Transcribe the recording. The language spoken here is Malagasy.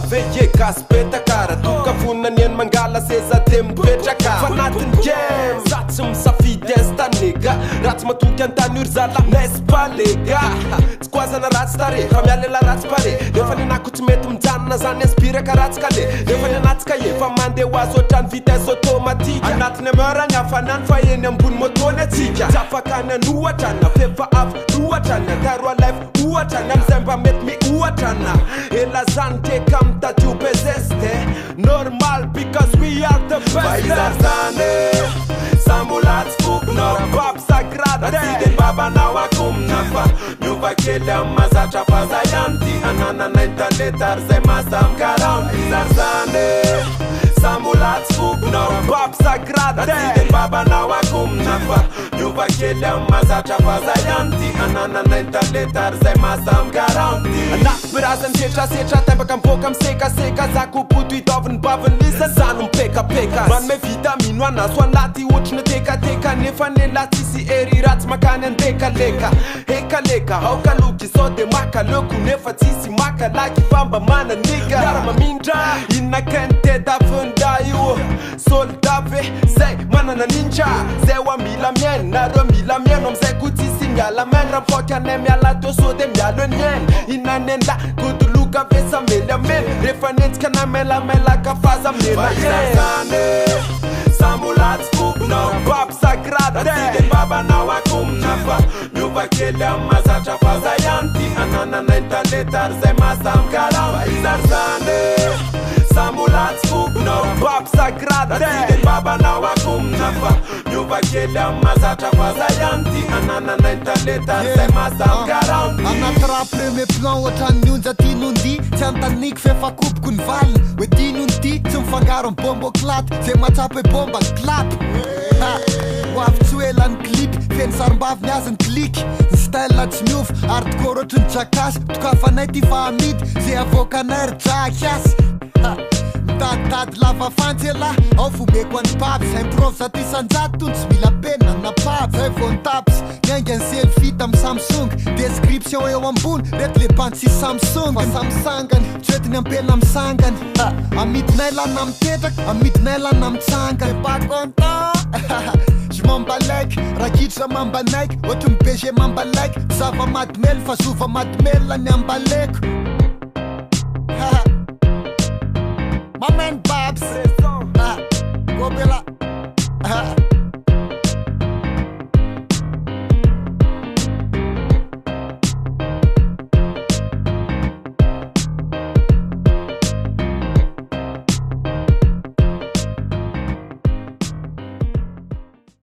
Veye gaspetaka Toka funanien mangala seza tempetraka Fanatin game Satsy misafidy esta nega Ratsy matoky antany urzala n'est-ce pas lega Tsy koazana ratsy tare Fa mialela ratsy pare Nefa nenako tsy mety mijanona zany inspiraka ratsy kale Nefa nenatsika efa mandeha hoazy ohatrany vitesse automatique Anatiny amera ny hafanany fa eny ambony motony atsika Tsy afakany anohatrana Fefa avy lohatrana Karo alive ohatrana Amizay mba mety mihohatrana Ela zany teka mitadio bezeste Normal because we are the best Vaizar zane Samulatsy fokonao Bab sagrada Tsy de babanao akomina fa Miova kely am mazatra fa zay ihany ty Ananana intaletary zay masamkarao Vaizar zane Samulatsy fokonao Bab sagrada Tsy de babanao akomina fa Miova kely am mazatra fa zay ihany ty Ananana intaletary zay masamkarao Anaty birazany setrasetra Tempaka mivoaka misekaseka Zako poto hitaviny baviny lisany Zany mipekapeka Manome vitamino anazy anaty otriny tekateka Nefa nela tsisy ery ratsy makany andekaleka Hekaleka haokaloky sao de makaloko Nefa tsisy makalaky famba mananiga Yara mamindra Inona kente davында io Soldave Zay manana ninja Zay wa mila miainy Nareo mila miaino Amzay ko tsisy miala mainy Raha mivoaka anay miala teo sao de mialo eniainy Inona nenda Godoloka vesa mely amely Rehefa nentsika na melamelaka faza mena zane Samulatsy fokonao Bab sagrada Tsy de babanao akomina fa Miova kely am mazatra fa zay ihany ty Ananana intaletary zay masamkarao Vaizar zane Samulatsy fokonao Bab sagrada Tsy de babanao akomina fa Miova kely am mazatra fa zay ihany ty Ananana intaletary zay masamkarao Anaty raha premier plan ohatrany nionja ty nondi Tsy antaniky fefa kopoko ny valiny Hoe ty nondi Tsy mifangaro ny bombo klaty Zay matsapy e bomba ny klap Hoavy tsy hoelany clip Feny sarim-bavy azy ny kliky Ny style tsy miova Hardcore ohatry ny jakasy Tokafanay ty fa amidy Zay avokanay ry jakiasy Mitaditady lava fantsy ela Ao fomeko any papy Zay prov za ty sanjato Tony tsy mila penina na papy Zay vo ny tapsy Niainga ny selfie tam Samsung Description eo ambony Reto le pantsy Samsung Fa samsangany Tretiny ampela misangany Amidinay lana mipetraka Amidinay lana mitsangany Pas content Je m'embalèque Rakitra mambanaiky Ohatry ny BG mambalaiky Zava madimely fa zova madimely la ny ambaleko My man Babs Go Bella